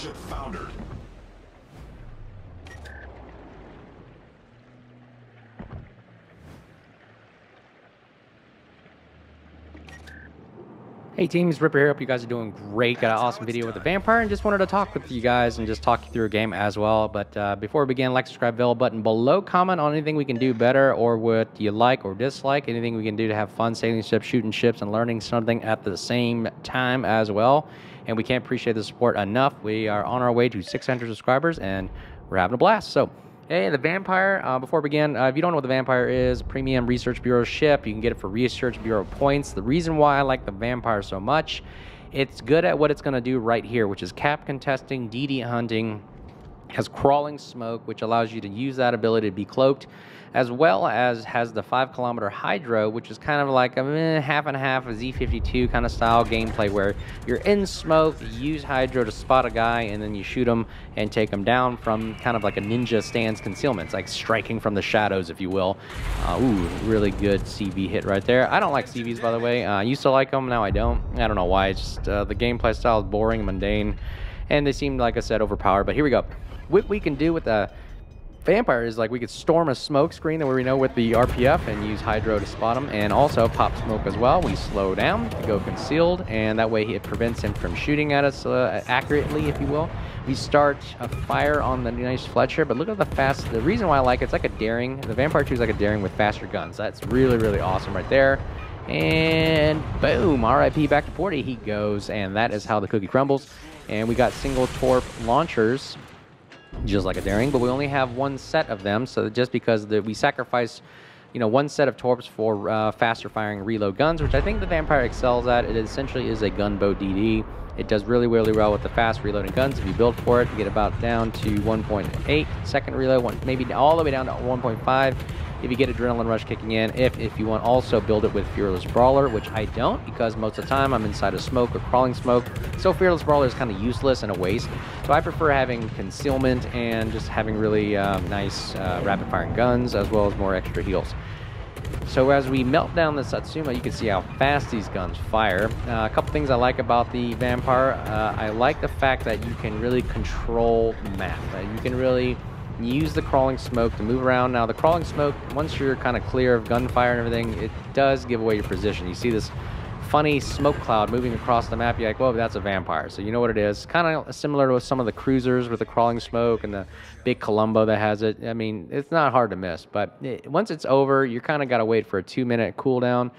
warship foundered. Hey teams, Ripper here. Hope you guys are doing great. Got an awesome video with the vampire and just wanted to talk with you guys and just talk you through a game as well. But before we begin, like, subscribe, bell button below, comment on anything we can do better or what you like or dislike, anything we can do to have fun sailing ships, shooting ships, and learning something at the same time as well. And we can't appreciate the support enough. We are on our way to 600 subscribers and we're having a blast. So hey, the Vampire, before we begin, if you don't know what the Vampire is, a premium Research Bureau ship. You can get it for Research Bureau points. The reason why I like the Vampire so much, it's good at what it's going to do right here, which is cap contesting, DD hunting, has crawling smoke, which allows you to use that ability to be cloaked, as well as has the 5-kilometer hydro, which is kind of like a half and half a Z52 kind of style gameplay where you're in smoke, you use hydro to spot a guy, and then you shoot him and take him down from kind of like a ninja stance concealment. It's like striking from the shadows, if you will. Ooh, really good CV hit right there. I don't like CVs, by the way. I used to like them, now I don't. I don't know why. It's just the gameplay style is boring and mundane, and they seem, like I said, overpowered. But here we go. What we can do with the Vampire is, like, we could storm a smoke screen that we know with the RPF and use hydro to spot him, and also pop smoke as well. We slow down to go concealed, and that way it prevents him from shooting at us accurately, if you will. We start a fire on the nice Fletcher, but look at the fast. The reason why I like it's like a daring. The Vampire 2 is like a daring with faster guns. That's really, really awesome right there. And boom, RIP back to 40 he goes, and that is how the cookie crumbles. And we got single torp launchers, just like a daring, but we only have one set of them, so just because we sacrifice, you know, one set of torps for faster firing reload guns, which I think the Vampire excels at. It essentially is a gunboat DD. It does really, really well with the fast reloading guns. If you build for it, you get about down to 1.8 second reload, maybe all the way down to 1.5 if you get Adrenaline Rush kicking in. If you want, also build it with Fearless Brawler, which I don't, because most of the time I'm inside of smoke or crawling smoke, so Fearless Brawler is kind of useless and a waste. So I prefer having concealment and just having really nice rapid firing guns, as well as more extra heals. So as we melt down the Satsuma, you can see how fast these guns fire. A couple things I like about the Vampire. I like the fact that you can really control the map. You can really use the crawling smoke to move around. Now the crawling smoke, once you're kind of clear of gunfire and everything, it does give away your position. You see this funny smoke cloud moving across the map, you're like, whoa, that's a Vampire. So you know what it is. Kind of similar to some of the cruisers with the crawling smoke and the big Columbo that has it. I mean, it's not hard to miss, but once it's over, you kind of got to wait for a 2-minute cooldown,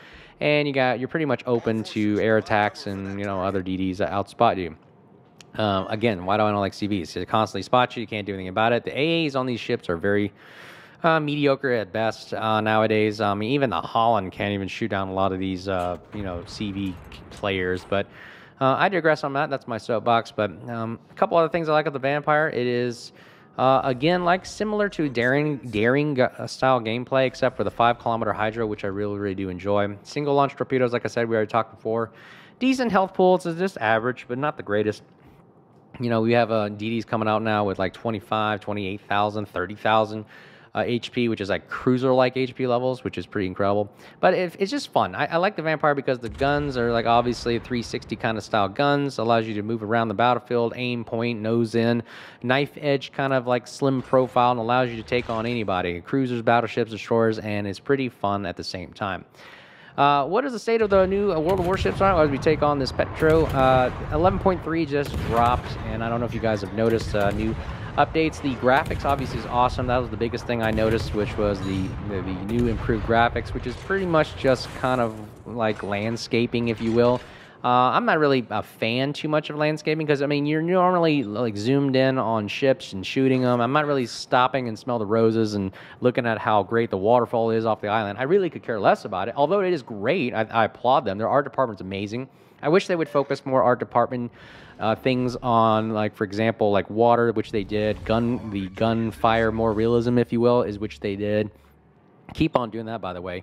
and you're pretty much open to air attacks and, you know, other DDs that outspot you. Again, why do I not like CVs? They constantly spot you. You can't do anything about it. The AAs on these ships are very mediocre at best nowadays. I mean, even the Holland can't even shoot down a lot of these, you know, CV players. But I digress on that. That's my soapbox. But a couple other things I like of the Vampire. It is, again, like similar to daring style gameplay, except for the 5-kilometer hydro, which I really, really do enjoy. Single launch torpedoes, like I said, we already talked before. Decent health pools is just average, but not the greatest. You know, we have DDs coming out now with like 25, 28,000, 30,000 HP, which is like cruiser-like HP levels, which is pretty incredible. But it's just fun. I like the Vampire because the guns are like obviously 360 kind of style guns. Allows you to move around the battlefield, aim, point, nose in, knife edge kind of like slim profile, and allows you to take on anybody, cruisers, battleships, destroyers, and it's pretty fun at the same time. What is the state of the new World of Warships right now as we take on this Petro? 11.3 just dropped, and I don't know if you guys have noticed new updates. The graphics obviously is awesome. That was the biggest thing I noticed, which was the new improved graphics, which is pretty much just kind of like landscaping, if you will. I'm not really a fan too much of landscaping because, I mean, you're normally like zoomed in on ships and shooting them. I'm not really stopping and smell the roses and looking at how great the waterfall is off the island. I really could care less about it, although it is great. I applaud them. Their art department's amazing. I wish they would focus more art department things on, like, for example, like water, which they did. The gunfire, more realism, if you will, is which they did. Keep on doing that, by the way.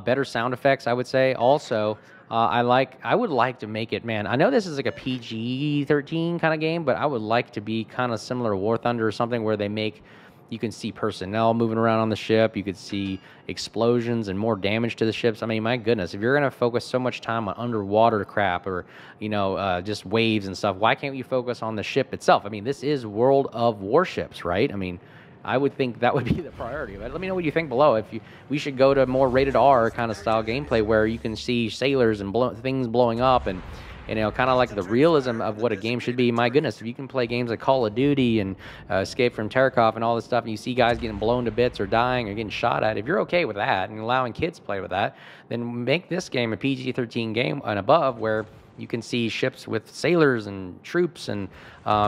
Better sound effects, I would say. Also, I would like to make it, man, I know this is like a PG-13 kind of game, but I would like to be kind of similar to War Thunder or something where they make You can see personnel moving around on the ship. You could see explosions and more damage to the ships. I mean, my goodness, if you're going to focus so much time on underwater crap or, just waves and stuff, why can't you focus on the ship itself? I mean, this is World of Warships, right? I mean, I would think that would be the priority. But let me know what you think below. We should go to more rated R kind of style gameplay where you can see sailors and things blowing up and kind of like the realism of what a game should be. My goodness, if you can play games like Call of Duty and Escape from Tarkov and all this stuff, and you see guys getting blown to bits or dying or getting shot at, if you're okay with that and allowing kids to play with that, then make this game a PG-13 game and above where you can see ships with sailors and troops and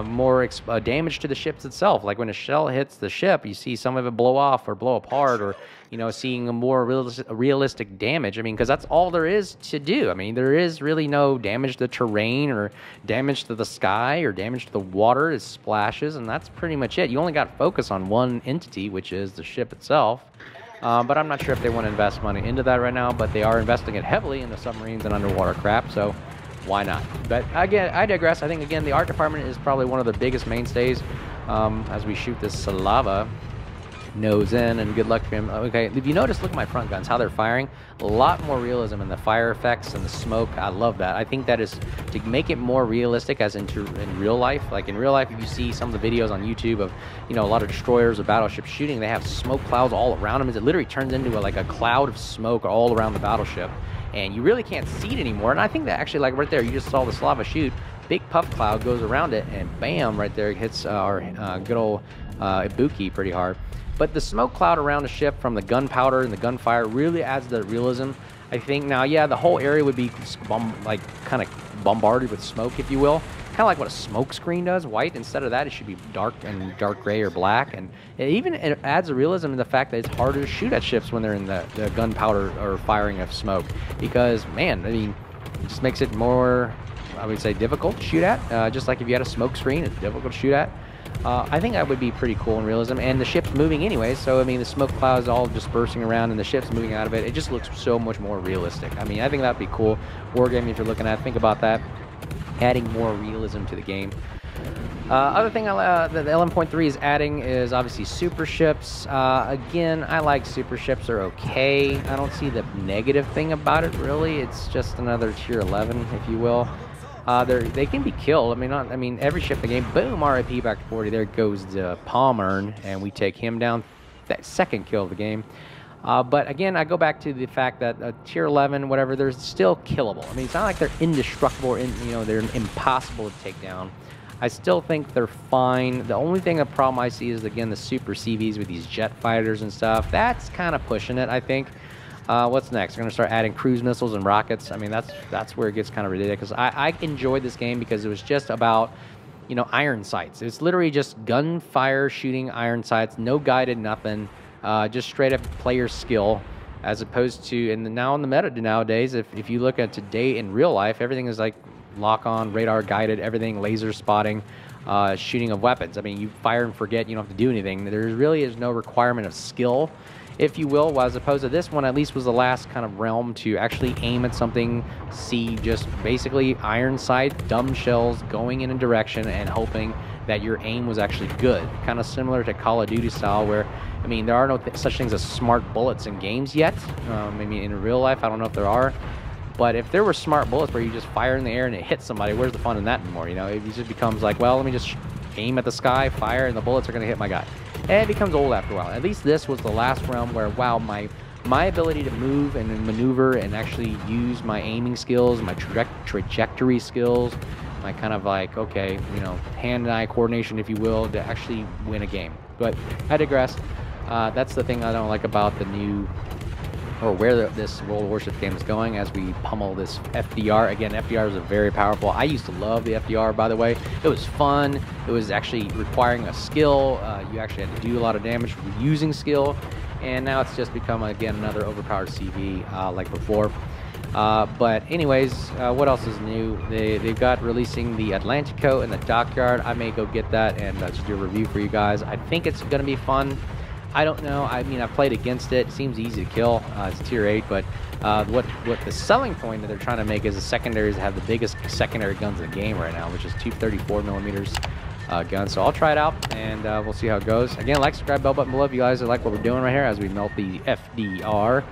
more damage to the ships itself. Like when a shell hits the ship, you see some of it blow off or blow apart, or seeing a more realistic damage. I mean, because that's all there is to do. I mean, there is really no damage to the terrain or damage to the sky or damage to the water. It splashes, and that's pretty much it. You only got to focus on one entity, which is the ship itself. But I'm not sure if they want to invest money into that right now, but they are investing it heavily into submarines and underwater crap, so why not? But again, I digress. I think, again, the art department is probably one of the biggest mainstays as we shoot this Salava nose in, and good luck to him. Okay, if you notice, look at my front guns, how they're firing. A lot more realism in the fire effects and the smoke. I love that. I think that is to make it more realistic as in real life. Like in real life, if you see some of the videos on YouTube of, a lot of destroyers or battleships shooting, they have smoke clouds all around them. It literally turns into like a cloud of smoke all around the battleship, and you really can't see it anymore. And I think that actually, like right there, you just saw the Slava shoot, big puff cloud goes around it, and bam, right there, it hits our good old Ibuki pretty hard. But the smoke cloud around the ship from the gunpowder and the gunfire really adds to the realism. I think now, yeah, the whole area would be kind of bombarded with smoke, if you will. Kind of like what a smoke screen does, white. Instead of that, it should be dark gray or black. And it adds a realism in the fact that it's harder to shoot at ships when they're in the gunpowder or firing of smoke. Because, man, I mean, it just makes it more, I would say, difficult to shoot at. Just like if you had a smoke screen, it's difficult to shoot at. I think that would be pretty cool in realism. And the ship's moving anyway, so I mean the smoke clouds all dispersing around and the ship's moving out of it. It just looks so much more realistic. I mean, I think that'd be cool. Wargaming, if you're looking at, think about that. Adding more realism to the game. Other thing that the 11.3 is adding is obviously super ships. Again, I like super ships. They're okay. I don't see the negative thing about it really. It's just another tier 11, if you will. They can be killed. I mean, every ship in the game, boom, RIP back to 40. There goes the Palmern, and we take him down. That second kill of the game. But again, I go back to the fact that tier 11, whatever, they're still killable. I mean, it's not like they're indestructible or they're impossible to take down. I still think they're fine. The only problem I see is, again, the super CVs with these jet fighters and stuff. That's kind of pushing it, I think. What's next? We're going to start adding cruise missiles and rockets. I mean, that's where it gets kind of ridiculous. I enjoyed this game because it was just about, iron sights. It's literally just gunfire shooting iron sights, no guided nothing, just straight up player skill, as opposed to, and now in the meta nowadays, if you look at today in real life, everything is like lock on, radar guided, everything, laser spotting, shooting of weapons. I mean, you fire and forget, you don't have to do anything. There really is no requirement of skill, if you will, as opposed to this one, at least was the last kind of realm to actually aim at something, see just basically iron sight, dumb shells going in a direction and hoping that your aim was actually good. Kind of similar to Call of Duty style where, I mean, there are no such things as smart bullets in games yet. I mean, in real life, I don't know if there are. But if there were smart bullets where you just fire in the air and it hits somebody, where's the fun in that anymore? It just becomes like, well, let me just aim at the sky, fire, and the bullets are going to hit my guy. And it becomes old after a while. At least this was the last realm where, wow, my ability to move and maneuver and actually use my aiming skills, my trajectory skills, my kind of like, okay, hand and eye coordination, if you will, to actually win a game. But I digress. That's the thing I don't like about the new, or where this World of Warships game is going as we pummel this FDR. Again, FDR is very powerful. I used to love the FDR, by the way. It was fun. It was actually requiring a skill. You actually had to do a lot of damage using skill. And now it's just become, again, another overpowered CV like before. But anyways, what else is new? They've got releasing the Atlantico in the dockyard. I may go get that and just do a review for you guys. I think it's going to be fun. I don't know. I mean, I've played against it. It seems easy to kill. It's tier 8, but what the selling point that they're trying to make is the secondaries have the biggest secondary guns in the game right now, which is 234 millimeters. gun. So I'll try it out, and we'll see how it goes. Again, like, subscribe, bell button below if you guys like what we're doing right here as we melt the FDR.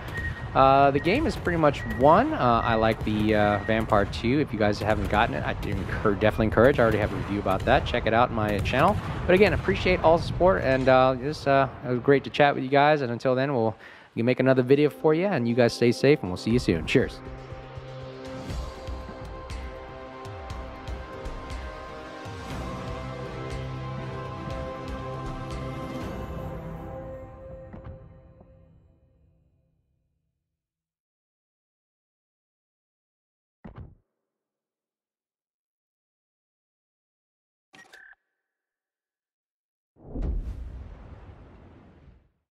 The game is pretty much won. I like the Vampire 2. If you guys haven't gotten it, I definitely encourage. I already have a review about that. Check it out in my channel. But again, appreciate all the support, and it was great to chat with you guys. And until then, we'll make another video for you, and you guys stay safe, and we'll see you soon. Cheers.